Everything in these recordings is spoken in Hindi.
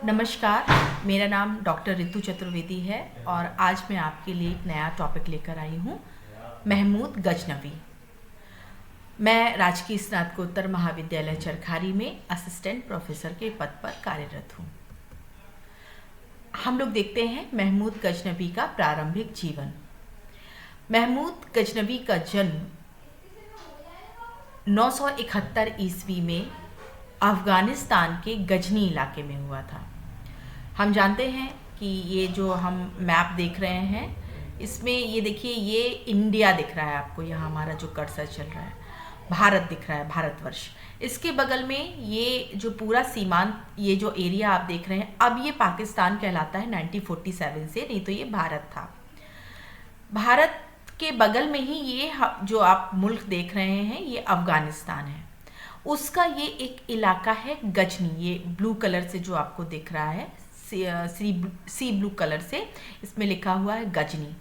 नमस्कार, मेरा नाम डॉक्टर रितु चतुर्वेदी है और आज मैं आपके लिए एक नया टॉपिक लेकर आई हूँ, महमूद गजनवी। मैं राजकीय स्नातकोत्तर महाविद्यालय चरखारी में असिस्टेंट प्रोफेसर के पद पर कार्यरत हूँ। हम लोग देखते हैं महमूद गजनवी का प्रारंभिक जीवन। महमूद गजनवी का जन्म 971 ईस्वी में अफ़गानिस्तान के गजनी इलाके में हुआ था। हम जानते हैं कि ये जो हम मैप देख रहे हैं, इसमें ये देखिए, ये इंडिया दिख रहा है आपको, यहाँ हमारा जो कर्सर चल रहा है, भारत दिख रहा है, भारतवर्ष। इसके बगल में ये जो पूरा सीमांत, ये जो एरिया आप देख रहे हैं, अब ये पाकिस्तान कहलाता है 1947 से, नहीं तो ये भारत था। भारत के बगल में ही ये जो आप मुल्क देख रहे हैं, ये अफ़गानिस्तान है। उसका ये एक इलाका है गजनी, ये ब्लू कलर से जो आपको दिख रहा है, सी ब्लू कलर से इसमें लिखा हुआ है गजनी,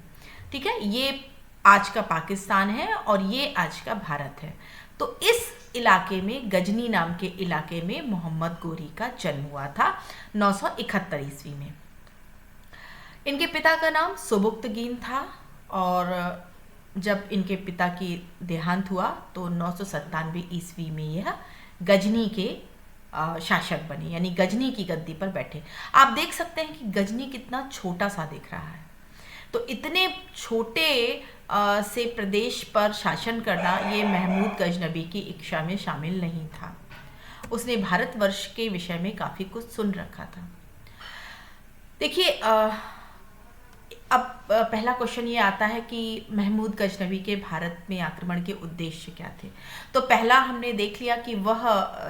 ठीक है। ये आज का पाकिस्तान है और ये आज का भारत है। तो इस इलाके में, गजनी नाम के इलाके में मोहम्मद गोरी का जन्म हुआ था 971 ईस्वी में। इनके पिता का नाम सुबुक्तगीन था और जब इनके पिता की देहांत हुआ तो 997 ईस्वी में यह गजनी के शासक बने, यानी गजनी की गद्दी पर बैठे। आप देख सकते हैं कि गजनी कितना छोटा सा दिख रहा है। तो इतने छोटे से प्रदेश पर शासन करना ये महमूद गजनवी की इच्छा में शामिल नहीं था। उसने भारतवर्ष के विषय में काफ़ी कुछ सुन रखा था। देखिए, अब पहला क्वेश्चन ये आता है कि महमूद गजनवी के भारत में आक्रमण के उद्देश्य क्या थे। तो पहला हमने देख लिया कि वह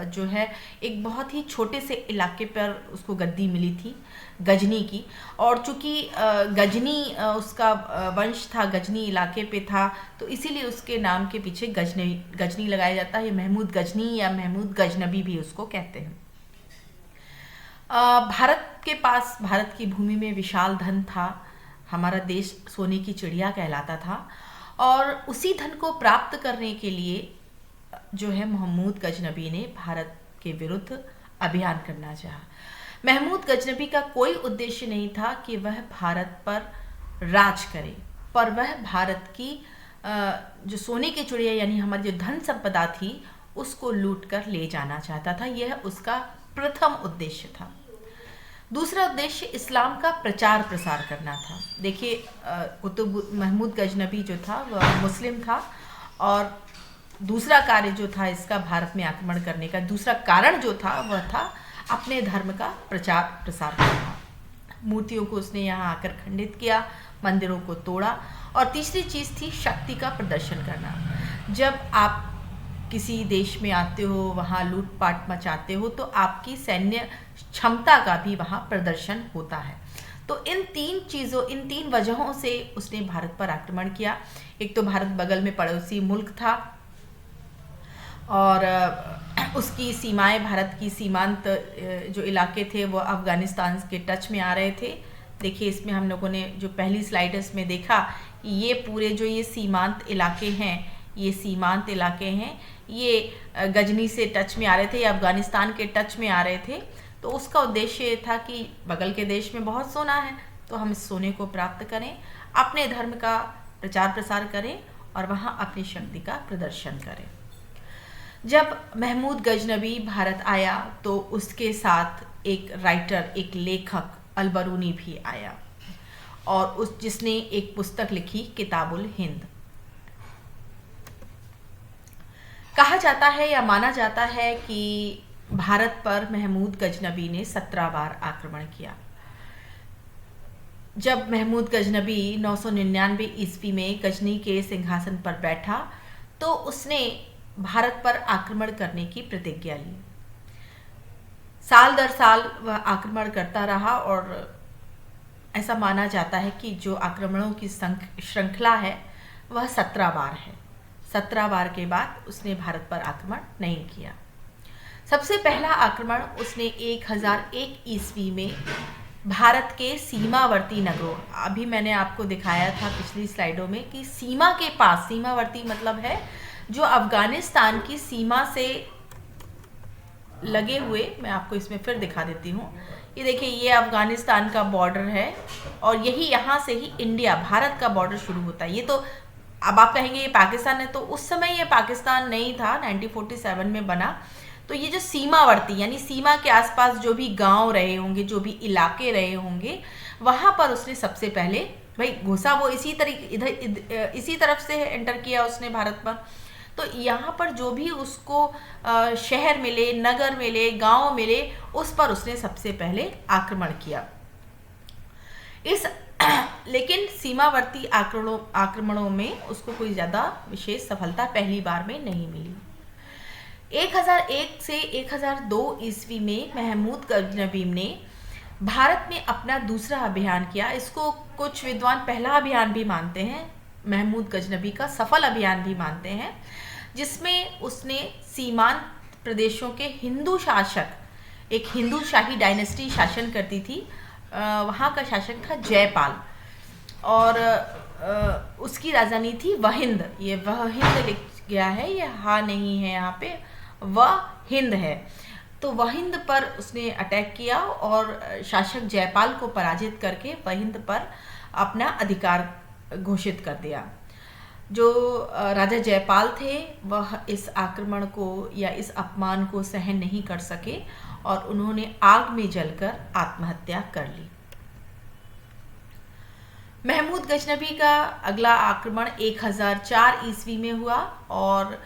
जो है एक बहुत ही छोटे से इलाके पर उसको गद्दी मिली थी, गजनी की। और चूंकि गजनी उसका वंश था, गजनी इलाके पे था, तो इसीलिए उसके नाम के पीछे गजनी लगाया जाता है। महमूद गजनी या महमूद गजनवी भी उसको कहते हैं। भारत के पास, भारत की भूमि में विशाल धन था। हमारा देश सोने की चिड़िया कहलाता था और उसी धन को प्राप्त करने के लिए जो है महमूद गजनवी ने भारत के विरुद्ध अभियान करना चाहा। महमूद गजनवी का कोई उद्देश्य नहीं था कि वह भारत पर राज करे, पर वह भारत की जो सोने की चिड़िया यानी हमारी जो धन संपदा थी उसको लूट कर ले जाना चाहता था। यह उसका प्रथम उद्देश्य था। दूसरा उद्देश्य इस्लाम का प्रचार प्रसार करना था। देखिए, महमूद गजनवी जो था वह मुस्लिम था और दूसरा कार्य जो था इसका भारत में आक्रमण करने का दूसरा कारण जो था वह था अपने धर्म का प्रचार प्रसार करना। मूर्तियों को उसने यहाँ आकर खंडित किया, मंदिरों को तोड़ा। और तीसरी चीज़ थी शक्ति का प्रदर्शन करना। जब आप किसी देश में आते हो, वहाँ लूटपाट मचाते हो, तो आपकी सैन्य क्षमता का भी वहाँ प्रदर्शन होता है। तो इन तीन वजहों से उसने भारत पर आक्रमण किया। एक तो भारत बगल में पड़ोसी मुल्क था और उसकी सीमाएं, भारत की सीमांत जो इलाके थे वो अफ़गानिस्तान के टच में आ रहे थे। देखिए, इसमें हम लोगों ने जो पहली स्लाइड्स में देखा, ये पूरे जो ये सीमांत इलाके हैं, ये सीमांत इलाके हैं, ये गजनी से टच में आ रहे थे या अफ़गानिस्तान के टच में आ रहे थे। तो उसका उद्देश्य ये था कि बगल के देश में बहुत सोना है, तो हम इस सोने को प्राप्त करें, अपने धर्म का प्रचार प्रसार करें और वहाँ अपनी शक्ति का प्रदर्शन करें। जब महमूद गजनवी भारत आया तो उसके साथ एक राइटर, एक लेखक अलबरूनी भी आया और जिसने एक पुस्तक लिखी, किताबुल हिंद। कहा जाता है या माना जाता है कि भारत पर महमूद गजनवी ने 17 बार आक्रमण किया। जब महमूद गजनवी 999 ईस्वी में गजनी के सिंहासन पर बैठा तो उसने भारत पर आक्रमण करने की प्रतिज्ञा ली। साल दर साल वह आक्रमण करता रहा और ऐसा माना जाता है कि जो आक्रमणों की श्रृंखला है वह 17 बार है। 17 बार के बाद उसने भारत पर आक्रमण नहीं किया। सबसे पहला आक्रमण उसने 1001 ईस्वी में भारत के सीमावर्ती नगरों, अभी मैंने आपको दिखाया था पिछली स्लाइडों में कि सीमा के पास, सीमावर्ती मतलब है जो अफगानिस्तान की सीमा से लगे हुए, मैं आपको इसमें फिर दिखा देती हूँ। ये देखिए, ये अफगानिस्तान का बॉर्डर है और यही यहाँ से ही इंडिया, भारत का बॉर्डर शुरू होता है। ये तो अब आप कहेंगे ये पाकिस्तान है, तो उस समय ये पाकिस्तान नहीं था, 1947 में बना। तो ये जो सीमावर्ती यानी सीमा के आसपास जो भी गांव रहे होंगे, जो भी इलाके रहे होंगे, वहां पर उसने सबसे पहले भाई घुसा, वो इसी तरीके इसी तरफ से एंटर किया उसने भारत पर। तो यहाँ पर जो भी उसको शहर मिले, नगर मिले, गांव मिले, उस पर उसने सबसे पहले आक्रमण किया। इस लेकिन सीमावर्ती आक्रमणों में उसको कोई ज़्यादा विशेष सफलता पहली बार में नहीं मिली। 1001 से 1002 ईस्वी में महमूद गजनबी ने भारत में अपना दूसरा अभियान किया। इसको कुछ विद्वान पहला अभियान भी मानते हैं, महमूद गजनबी का सफल अभियान भी मानते हैं, जिसमें उसने सीमांत प्रदेशों के हिंदू शासक, एक हिंदू शाही डायनेस्टी शासन करती थी, वहाँ का शासक था जयपाल, और उसकी राजधानी थी वहिंद। ये वह हिंद लिख गया है, ये हा नहीं है यहाँ पे, वह हिंद है। तो वहिंद पर उसने अटैक किया और शासक जयपाल को पराजित करके वहिंद पर अपना अधिकार घोषित कर दिया। जो राजा जयपाल थे वह इस आक्रमण को या इस अपमान को सहन नहीं कर सके और उन्होंने आग में जलकर आत्महत्या कर ली। महमूद गजनबी का अगला आक्रमण 1004 ईस्वी में हुआ और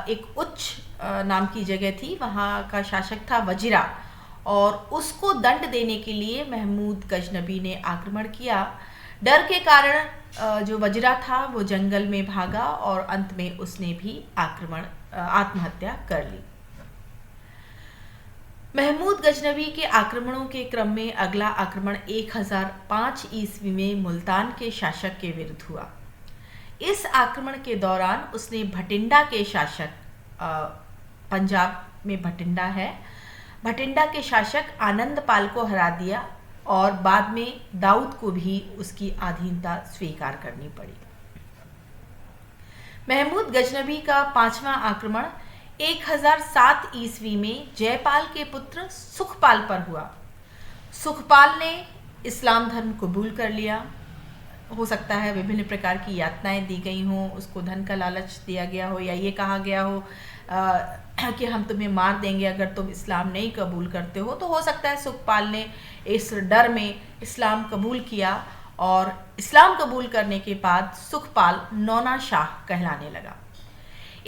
एक उच्च नाम की जगह थी, वहाँ का शासक था वजीरा, और उसको दंड देने के लिए महमूद गजनबी ने आक्रमण किया। डर के कारण जो वजीरा था वो जंगल में भागा और अंत में उसने भी आत्महत्या कर ली। महमूद गजनबी के आक्रमणों के क्रम में अगला आक्रमण 1005 ईस्वी में मुल्तान के शासक के विरुद्ध हुआ। इस आक्रमण के दौरान उसने भटिंडा के शासक, पंजाब में भटिंडा है, भटिंडा के शासक आनंद पाल को हरा दिया और बाद में दाऊद को भी उसकी अधीनता स्वीकार करनी पड़ी। महमूद गजनबी का पांचवा आक्रमण 1007 ईस्वी में जयपाल के पुत्र सुखपाल पर हुआ। सुखपाल ने इस्लाम धर्म कबूल कर लिया। हो सकता है विभिन्न प्रकार की यातनाएं दी गई हों, उसको धन का लालच दिया गया हो, या ये कहा गया हो कि हम तुम्हें मार देंगे अगर तुम इस्लाम नहीं कबूल करते हो। तो हो सकता है सुखपाल ने इस डर में इस्लाम कबूल किया और इस्लाम कबूल करने के बाद सुखपाल नौना शाह कहलाने लगा।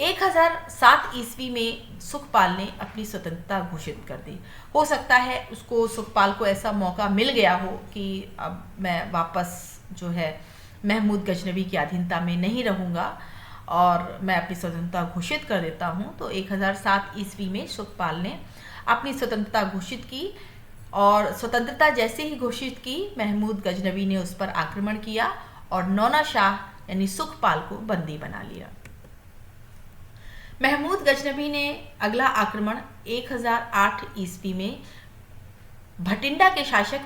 1007 ईस्वी में सुखपाल ने अपनी स्वतंत्रता घोषित कर दी। हो सकता है उसको, सुखपाल को ऐसा मौका मिल गया हो कि अब मैं वापस जो है महमूद गजनबी की अधीनता में नहीं रहूँगा और मैं अपनी स्वतंत्रता घोषित कर देता हूँ। तो 1007 ईस्वी में सुखपाल ने अपनी स्वतंत्रता घोषित की और स्वतंत्रता जैसे ही घोषित की, महमूद गजनबी ने उस पर आक्रमण किया और नौना शाह यानी सुखपाल को बंदी बना लिया। महमूद गजनबी ने अगला आक्रमण 1008 ईस्वी में भटिंडा के शासक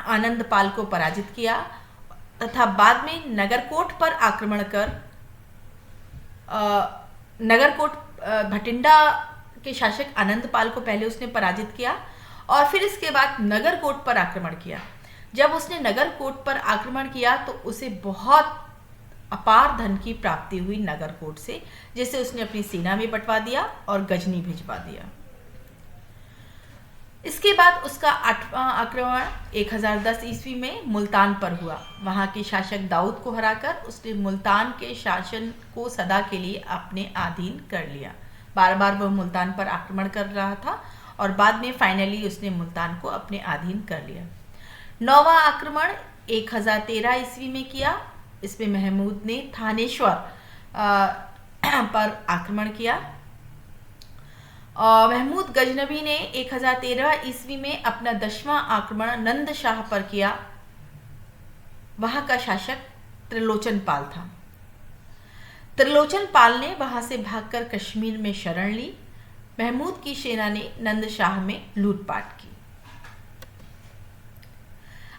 आनंदपाल को पराजित किया तथा बाद में नगरकोट पर आक्रमण कर भटिंडा के शासक आनंदपाल को पहले उसने पराजित किया और फिर इसके बाद नगरकोट पर आक्रमण किया। जब उसने नगरकोट पर आक्रमण किया तो उसे बहुत अपार धन की प्राप्ति हुई नगरकोट से, जिसे उसने अपनी सेना में बंटवा दिया और गजनी भिजवा दिया। इसके बाद उसका 8वां आक्रमण 1010 ईस्वी में मुल्तान पर हुआ। वहां के शासक दाऊद को हराकर उसने मुल्तान के शासन को सदा के लिए अपने अधीन कर लिया। बार बार वह मुल्तान पर आक्रमण कर रहा था और बाद में फाइनली उसने मुल्तान को अपने अधीन कर लिया। 9वां आक्रमण 1013 ईस्वी में किया। इसमें महमूद ने थानेश्वर पर आक्रमण किया। महमूद गजनबी ने 1013 ईस्वी में अपना 10वां आक्रमण नंद शाह पर किया। वहां का शासक त्रिलोचन पाल था। त्रिलोचन पाल ने वहां से भागकर कश्मीर में शरण ली। महमूद की सेना ने नंद शाह में लूटपाट की।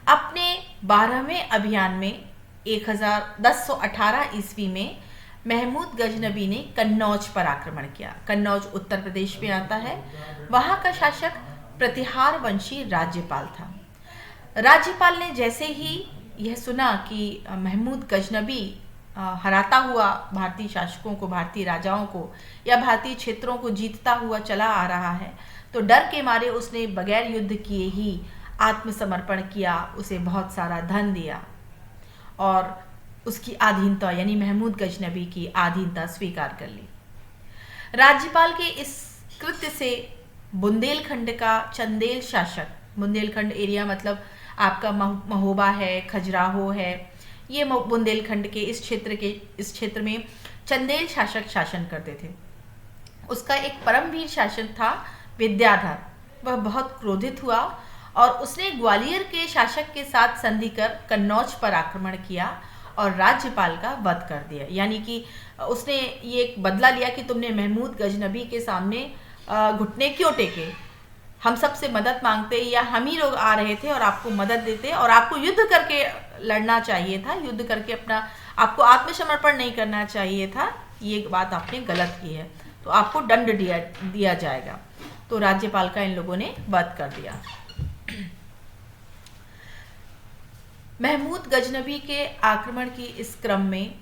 अपने 12वें अभियान में 1018 ईस्वी में महमूद गजनबी ने कन्नौज पर आक्रमण किया। कन्नौज उत्तर प्रदेश में आता है। वहाँ का शासक प्रतिहार वंशी राज्यपाल था। राज्यपाल ने जैसे ही यह सुना कि महमूद गजनबी हराता हुआ भारतीय शासकों को, भारतीय राजाओं को या भारतीय क्षेत्रों को जीतता हुआ चला आ रहा है, तो डर के मारे उसने बगैर युद्ध किए ही आत्मसमर्पण किया, उसे बहुत सारा धन दिया और उसकी अधीनता यानी महमूद गजनबी की अधीनता स्वीकार कर ली। राज्यपाल के इस कृत्य से बुंदेलखंड का चंदेल शासक, बुंदेलखंड एरिया मतलब आपका महोबा है, खजुराहो है, ये बुंदेलखंड के इस क्षेत्र में चंदेल शासक शासन करते थे। उसका एक परमवीर शासक था विद्याधर। वह बहुत क्रोधित हुआ और उसने ग्वालियर के शासक के साथ संधि कर कन्नौज पर आक्रमण किया और राज्यपाल का वध कर दिया। यानी कि उसने ये एक बदला लिया कि तुमने महमूद गजनबी के सामने घुटने क्यों टेके, हम सबसे मदद मांगते या हम ही लोग आ रहे थे और आपको मदद देते और आपको युद्ध करके लड़ना चाहिए था, युद्ध करके अपना आपको आत्मसमर्पण नहीं करना चाहिए था, ये बात आपने गलत की है, तो आपको दंड दिया जाएगा। तो राज्यपाल का इन लोगों ने वध कर दिया। महमूद गजनबी के आक्रमण की इस क्रम में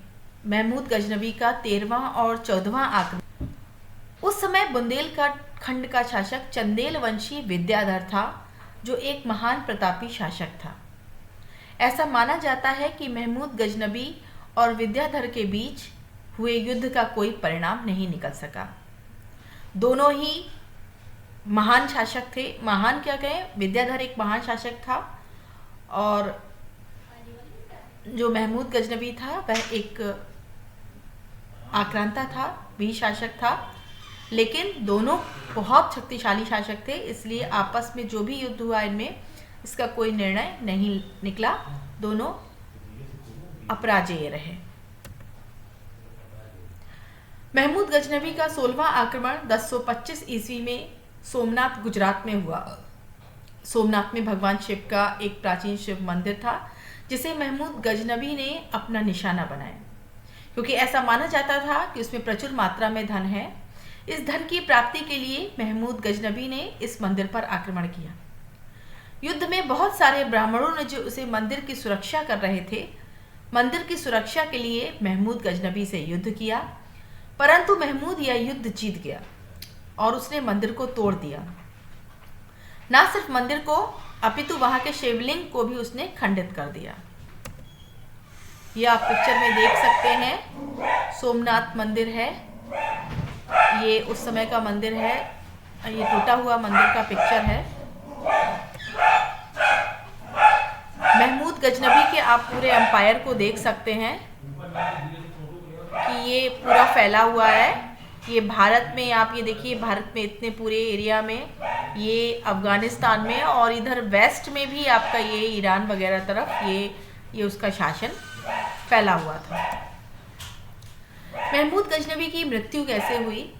महमूद गजनबी का 13वां और 14वां आक्रमण, उस समय बुंदेलखंड का शासक चंदेल वंशी विद्याधर था, जो एक महान प्रतापी शासक था। ऐसा माना जाता है कि महमूद गजनबी और विद्याधर के बीच हुए युद्ध का कोई परिणाम नहीं निकल सका। दोनों ही महान शासक थे। महान क्या कहें, विद्याधर एक महान शासक था और जो महमूद गजनबी था वह एक आक्रांता था, वीर शासक था, लेकिन दोनों बहुत शक्तिशाली शासक थे, इसलिए आपस में जो भी युद्ध हुआ इनमें इसका कोई निर्णय नहीं निकला, दोनों अपराजेय रहे। महमूद गजनबी का 16वां आक्रमण 1025 ईस्वी में सोमनाथ गुजरात में हुआ। सोमनाथ में भगवान शिव का एक प्राचीन शिव मंदिर था, जिसे महमूद गजनबी ने अपना निशाना बनाया, क्योंकि ऐसा माना जाता था कि उसमें प्रचुर मात्रा में धन है। इस धन की प्राप्ति के लिए महमूद गजनबी ने इस मंदिर पर आक्रमण किया। युद्ध में बहुत सारे ब्राह्मणों ने जो उसे मंदिर की सुरक्षा कर रहे थे, मंदिर की सुरक्षा के लिए महमूद गजनबी से युद्ध किया, परंतु महमूद यह युद्ध जीत गया और उसने मंदिर को तोड़ दिया। न सिर्फ मंदिर को अपितु वहां के शिवलिंग को भी उसने खंडित कर दिया। यह आप पिक्चर में देख सकते हैं, सोमनाथ मंदिर है, ये उस समय का मंदिर है, ये टूटा हुआ मंदिर का पिक्चर है। महमूद गजनबी के आप पूरे एम्पायर को देख सकते हैं कि ये पूरा फैला हुआ है। ये भारत में, आप ये देखिए, भारत में इतने पूरे एरिया में, ये अफगानिस्तान में और इधर वेस्ट में भी आपका ये ईरान वगैरह तरफ ये उसका शासन फैला हुआ था। महमूद गजनबी की मृत्यु कैसे हुई?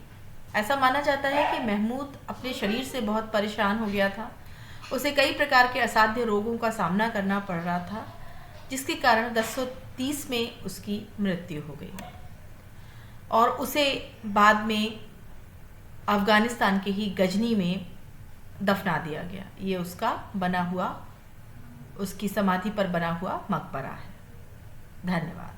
ऐसा माना जाता है कि महमूद अपने शरीर से बहुत परेशान हो गया था। उसे कई प्रकार के असाध्य रोगों का सामना करना पड़ रहा था, जिसके कारण 1030 में उसकी मृत्यु हो गई और उसे बाद में अफगानिस्तान के ही गजनी में दफना दिया गया। ये उसका बना हुआ, उसकी समाधि पर बना हुआ मकबरा है। धन्यवाद।